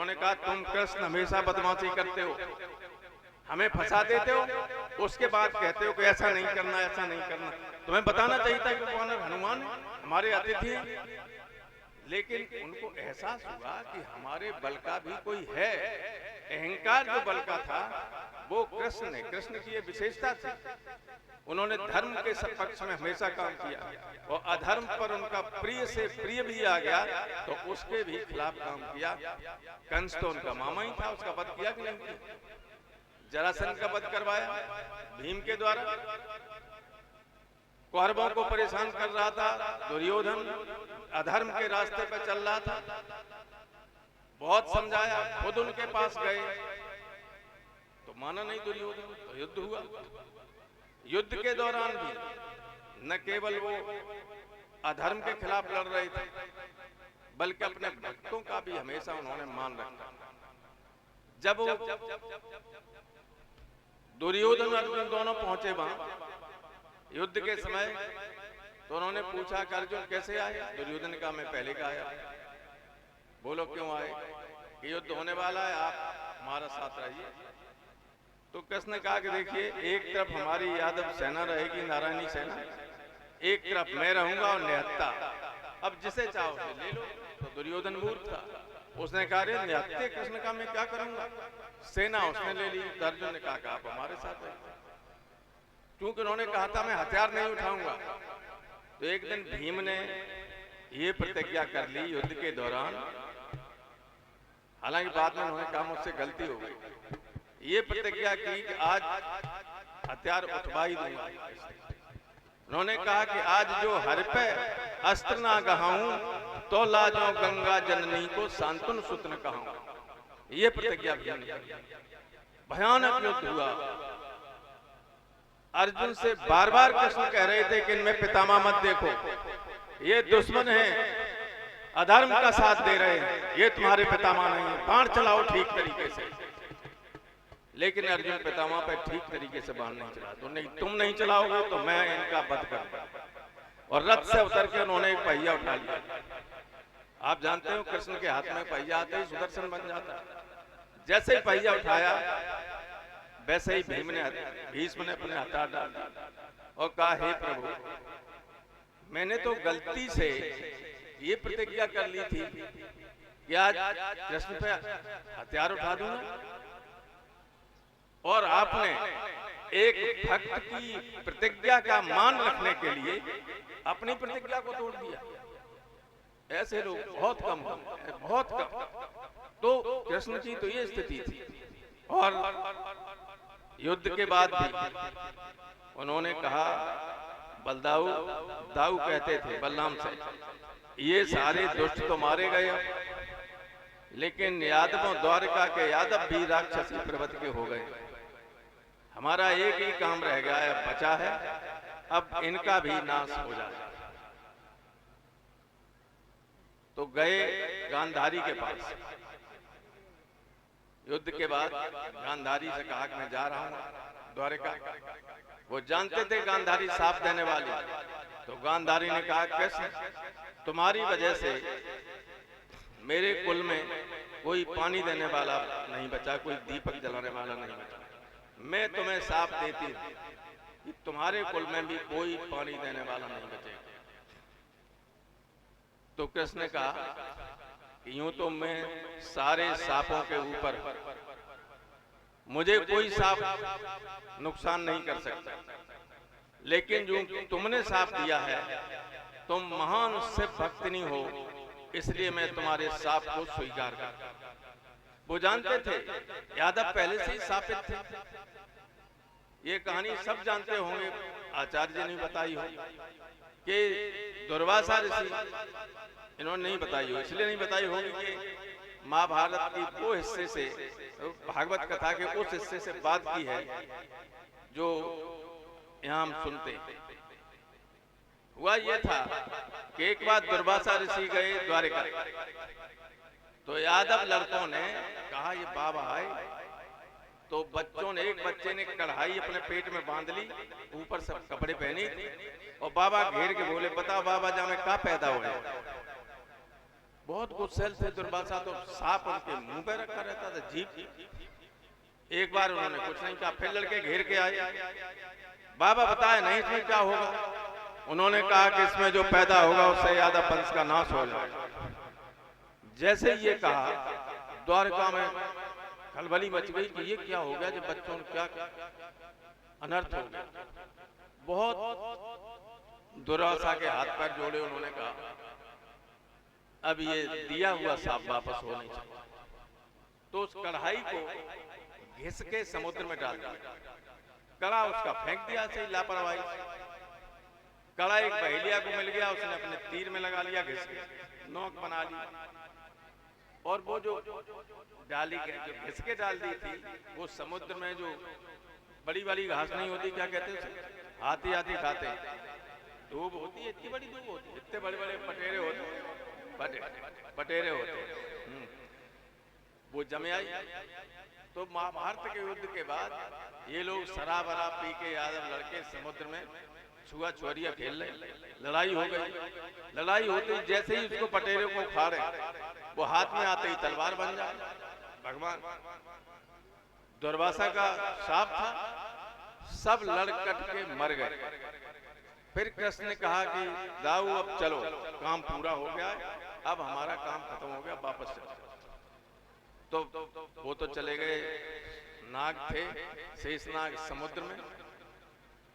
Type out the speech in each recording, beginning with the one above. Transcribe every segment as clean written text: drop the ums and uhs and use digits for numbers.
उन्होंने कहा तुम कृष्ण हमेशा बदमाशी करते हो, हमें फंसा देते हो, उसके बाद कहते हो कि ऐसा नहीं करना, ऐसा नहीं करना। तुम्हें बताना चाहिए था कि कौन हनुमान हमारे अतिथि हैं। लेकिन उनको एहसास हुआ कि हमारे बल का भी कोई है। अहंकार जो बल का था वो कृष्ण ने, कृष्ण की ये विशेषता थी। उन्होंने धर्म के पक्ष में हमेशा काम किया और अधर्म पर उनका प्रिय से प्रिय भी आ गया तो उसके भी खिलाफ काम किया। कंस तो उनका मामा ही था, उसका वध किया कि नहीं किया? जरासंध का वध करवाया भीम के द्वारा। कौरवों को परेशान कर रहा था दुर्योधन, अधर्म के रास्ते पर चल रहा था, बहुत समझाया, खुद उनके पास गए तो माना नहीं दुर्योधन, तो युद्ध हुआ। युद्ध के दौरान भी न केवल वो अधर्म के खिलाफ लड़ रहे थे बल्कि अपने भक्तों का भी हमेशा उन्होंने मान रखा। जब दुर्योधन अर्जुन दोनों पहुंचे वहां युद्ध के समय तो उन्होंने पूछा कि अर्जुन कैसे आए? दुर्योधन का मैं पहले का आया। बोलो क्यों आए? कि युद्ध होने वाला है, आप हमारा साथ रहिए। तो कृष्ण ने कहा कि देखिए, एक तरफ हमारी यादव सेना रहेगी, नारायणी सेना, एक तरफ मैं रहूंगा और निहत्ता, अब जिसे चाहो ले लो। तो दुर्योधन मूर्ख था, उसने कहा रे निहत्ते कृष्ण का मैं क्या करूंगा? सेना उसने ले ली। अर्जुन ने कहा कि आप हमारे साथ रहिए। क्योंकि उन्होंने कहा था मैं हथियार नहीं उठाऊंगा। तो एक दिन भीम ने ये प्रतिज्ञा कर ली युद्ध के दौरान, हालांकि बाद में उन्होंने कहा मुझसे गलती हो गई, ये प्रतिज्ञा की कि आज हथियार उठवा ही दूंगा। उन्होंने कहा कि आज जो हर पे अस्त्र ना गहाऊं तो लाजो गंगा जननी को सांतन सुत न कहूं। ये प्रतिज्ञा भीम ने की। भयानक युद्ध हुआ। अर्जुन से बार बार कृष्ण कह रहे थे कि इनमें पितामह मत देखो, ये दुश्मन है, अधर्म का साथ दे रहे हैं, ये तुम्हारे पितामह नहीं है, बाण चलाओ ठीक तरीके से। लेकिन अर्जुन पितामह पर ठीक तरीके से बाण नहीं चला। तो नहीं, तुम नहीं चलाओगे तो मैं इनका वध करूंगा। और रथ से उतर के उन्होंने एक पहिया उठा लिया। आप जानते हो कृष्ण के हाथ में पहिया आते ही सुदर्शन बन जाता। जैसे ही पहिया उठाया वैसे ही भीष्म ने अपने हथियार डाल दिया और कहा हे प्रभु, मैंने तो गलती से ये प्रतिज्ञा कर ली थी कि आज कृष्ण पे हथियार उठा दूंगा, और आपने एक भक्त की प्रतिज्ञा का मान रखने के लिए अपनी प्रतिज्ञा को तोड़ दिया। ऐसे लोग बहुत कम हैं, बहुत कम। तो कृष्ण की तो ये स्थिति थी। और युद्ध के बाद भी उन्होंने कहा, बलदाऊ, दाऊ कहते थे बलराम से, ये सारे दुष्ट तो मारे गए, लेकिन यादवों द्वारका के यादव भी राक्षसी प्रवृत्ति के हो गए। हमारा एक ही काम रह गया है, बचा है, अब इनका भी नाश हो जाए। तो गए गांधारी के पास। युद्ध के बाद गांधारी से कहा कि मैं जा रहा हूं द्वारका। वो जानते थे गांधारी साफ देने वाली। तो गांधारी ने कहा कृष्ण, तुम्हारी वजह से मेरे कुल में कोई पानी देने वाला नहीं बचा, कोई दीपक जलाने वाला नहीं बचा। मैं तुम्हें साफ देती हूं कि तुम्हारे कुल में भी कोई पानी देने वाला नहीं बचेगा। तो कृष्ण ने कहा यूं तो मैं सारे सांपों के ऊपर, मुझे कोई सांप नुकसान नहीं कर सकता, लेकिन जो तुमने सांप दिया है, तुम महान से भक्तिनी हो, इसलिए मैं तुम्हारे सांप को स्वीकार करता। वो जानते थे यादव पहले से ही शापित थे। ये कहानी सब जानते होंगे, आचार्य जी ने बताई हो कि दुर्वासा ऋषि, इन्होंने नहीं बताई हो, इसलिए नहीं बताई होगी कि महाभारत की वो हिस्से से, भागवत कथा के उस हिस्से से बात की है जो यहाँ हम सुनते। हुआ ये था कि एक बार दुर्वासा ऋषि गए द्वारिका, तो यादव लड़कों ने कहा ये बाबा आए। तो बच्चों ने, एक बच्चे ने कढ़ाई अपने पेट में बांध ली, ऊपर सब कपड़े पहने थे, और बाबा घेर के बोले, बताओ बाबा जा में कहाँ पैदा हुए? बहुत गुस्सेल थे दुर्वासा, तो सांप उनके मुंह पे रखा रहता था, जीभ। एक बार उन्होंने कुछ नहीं कहा, फिर लड़के घेर के आए, बाबा बताए नहीं इसमें क्या होगा। उन्होंने कहा कि इसमें जो पैदा होगा उससे ज्यादा वंश का नाश हो जाए। जैसे ये कहा, द्वारका में खलबली मच गई कि ये क्या हो गया, जब बच्चों ने क्या अनर्थ हो गया। बहुत दुर्वासा के हाथ पैर जोड़े, उन्होंने कहा अब ये दिया हुआ सांप वापस हो नहीं सकता। तो उस कढ़ाई को घिस के समुद्र में डाल दिया, कड़ा उसका फेंक दिया ऐसे ही लापरवाही। कड़ा एक बहेलिया को मिल गया, उसने अपने तीर में लगा लिया, घिस के नोक बना ली, और वो जो डाली जो घिस के डाल दी थी, वो समुद्र में जो बड़ी बड़ी घास नहीं होती, क्या कहते हैं, हाथी हाथी खाते, दूब होती है, इतनी बड़ी दूब होती है, इतने बड़े बड़े पटेरे होते, पटेरे होते, वो जमे आई। तो महाभारत के युद्ध के बाद ये लोग शराब वराब पी के यादव लड़के समुद्र में छुआ छुआरिया खेल रहे, लड़ाई हो गई। लड़ाई होती जैसे ही उसको पटेरे को खा रहे, वो हाथ में आते ही तलवार बन जाए। भगवान दुर्वासा का शाप था, सब लड़ कट के मर गए। फिर कृष्ण ने कहा कि दाऊ अब चलो, काम पूरा हो गया, अब हमारा काम खत्म हो गया, वापस चलो। तो वो तो चले गए, नाग थे शेषनाग समुद्र में,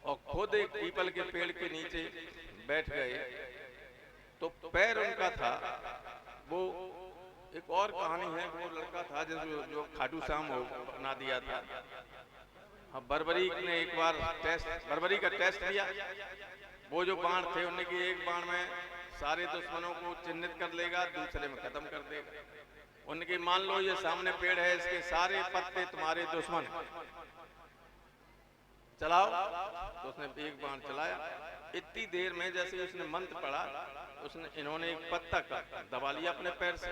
और खुद एक पीपल के पेड़ के नीचे बैठ गए। तो पैर उनका था, वो एक और कहानी है, वो लड़का था जो खाटू श्याम बना दिया था। हाँ, बर्बरी ने एक बार बर्बरी का टेस्ट लिया, वो जो बाण थे उनने की एक बाण में सारे दुश्मनों को चिन्हित कर लेगा, दूसरे में खत्म कर देगा। उनकी मान लो ये सामने पेड़ है, इसके सारे पत्ते तुम्हारे दुश्मन, चलाओ। तो उसने एक बाण चलाया, इतनी देर में जैसे उसने मंत्र पढ़ा, इन्होंने एक पत्ता दबा लिया अपने पैर से।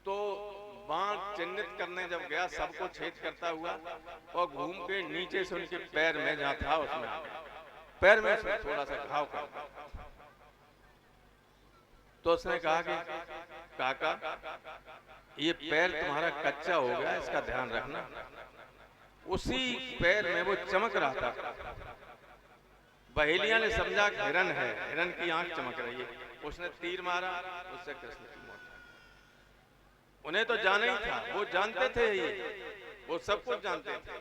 तो बाण चिन्हित करने जब गया, सबको छेद करता हुआ, और घूम के नीचे से उनके पैर में जहां था उसमें आ गया, पैर में उसने थोड़ा सा घाव कर। तो उसने कहा कि काका ये पैर तुम्हारा कच्चा हो गया, इसका ध्यान रखना। उसी पैर में वो चमक रहा था। बहेलिया ने समझा हिरन है, हिरन की आंख चमक रही है, उसने तीर मारा, उससे कृष्ण की मौत। उन्हें तो जाना ही था, वो जानते थे, ये वो सब कुछ जानते थे।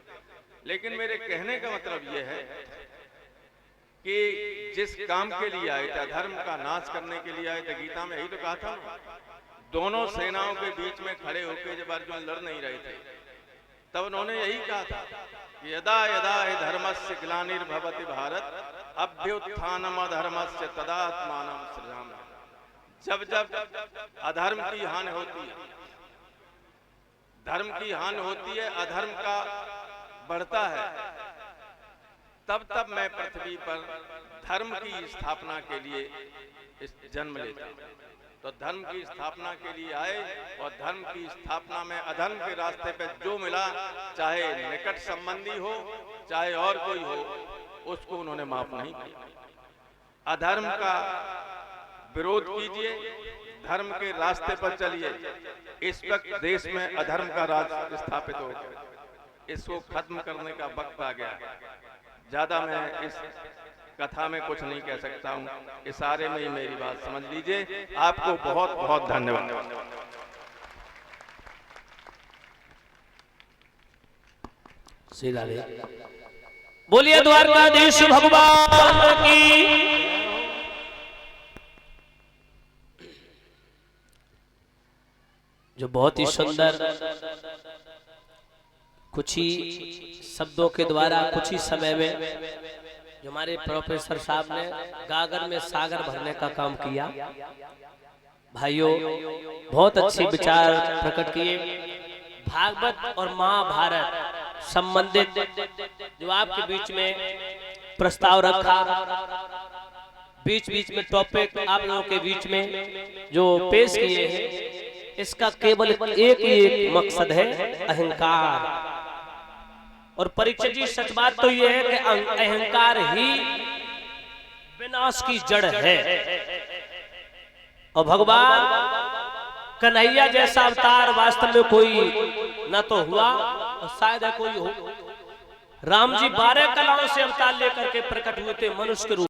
लेकिन मेरे कहने का मतलब ये है कि जिस काम के लिए आए थे, धर्म का नाश करने के लिए आए थे, गीता में यही तो कहा था, दोनों सेनाओं के बीच में खड़े होकर जब अर्जुन लड़ नहीं रहे थे, तब उन्होंने यही कहा था कि यदा यदा हि धर्मस्य ग्लानिर्भवति भारत अभ्युत्थानम अधर्मस्य तदात्मानं सृजामि। जब जब अधर्म की हानि होती है, धर्म की हानि होती है, अधर्म का बढ़ता है, तब तब मैं पृथ्वी पर धर्म की स्थापना के लिए इस जन्म लेता हूं। तो धर्म की स्थापना के लिए आए, और धर्म की स्थापना में अधर्म के रास्ते पे जो मिला, चाहे निकट संबंधी हो चाहे और कोई हो, उसको उन्होंने माफ नहीं किया। अधर्म का विरोध कीजिए, धर्म के रास्ते पर चलिए। इस वक्त देश में अधर्म का राज स्थापित हो गया, इसको खत्म करने का वक्त आ गया। ज्यादा मैं इस कथा में कुछ नहीं कह सकता हूं, इशारे में ही मेरी बात समझ लीजिए। आपको बहुत बहुत धन्यवाद। बोलिए द्वारकाधीश भगवान की। जो बहुत ही सुंदर कुछ ही शब्दों के द्वारा कुछ ही समय में जो हमारे प्रोफेसर साहब ने गागर में सागर भरने का काम किया। भाइयों, बहुत अच्छे विचार प्रकट किए। भागवत और महाभारत संबंधित जो आपके बीच में प्रस्ताव रखा, बीच बीच में टॉपिक आप लोगों के बीच में जो पेश किए हैं, इसका केवल एक ही मकसद है, अहंकार। और परीक्षित जी, सच बात तो यह है कि अहंकार ही विनाश की जड़ है। और भगवान कन्हैया जैसा अवतार वास्तव में कोई न तो हुआ और शायद कोई हो। राम जी 12 कलाओं से अवतार लेकर के प्रकट हुए थे मनुष्य के रूप।